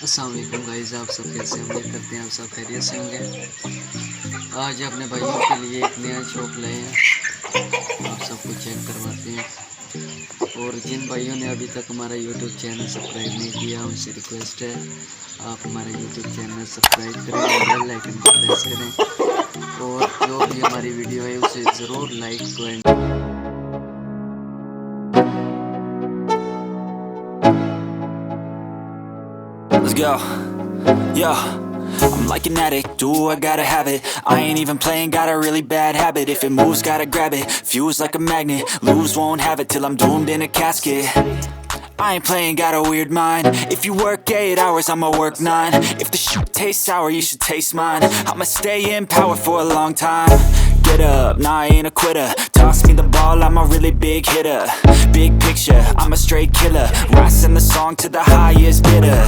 अस्सलाम वालेकुम गाइस, आप सब कैसे हैं? उम्मीद करते हैं आप सब खैरियत से होंगे। आज अपने भाइयों के लिए एक नया शॉप लाए हैं, आप सबको चेक करवाते हैं। और जिन भाइयों ने अभी तक हमारा यूट्यूब चैनल सब्सक्राइब नहीं किया उनसे रिक्वेस्ट है आप हमारा यूट्यूब चैनल सब्सक्राइब करें, बेल आइकन को प्रेस करें और जो भी हमारी वीडियो है उसे ज़रूर लाइक करें। Let's go. Yo, I'm like an addict, do I gotta have it. I ain't even playing, got a really bad habit. If it moves, gotta grab it, fuse like a magnet. Lose, won't have it till I'm doomed in a casket. I ain't playing, got a weird mind. If you work 8 hours, I'ma work 9. If the shit tastes sour, you should taste mine. I'ma stay in power for a long time. Get up, nah, I ain't a quitter. Toss me the ball, I'm a really big hitter. Big picture, I'm a straight killer. Rising the song to the highest bidder.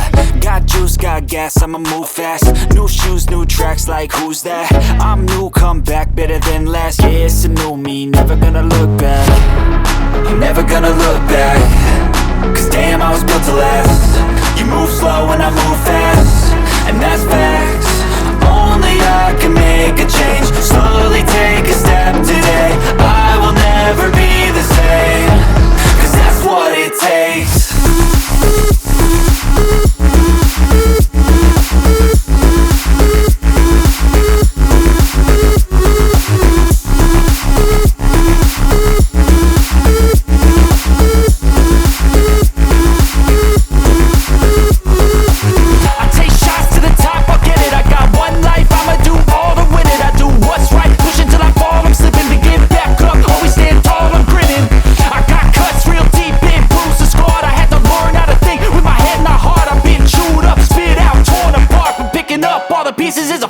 Got juice, got gas, I'ma move fast. New shoes, new tracks, like who's that? I'm new, come back, better than last. Yeah, it's a new me, never gonna look back. I'm never gonna look back. Cause damn, I was built to last. You move slow and I move fast, and that's facts. Only I can make a change. Slowly take a step today. I will never be the same. Cause that's what it takes. Pieces is a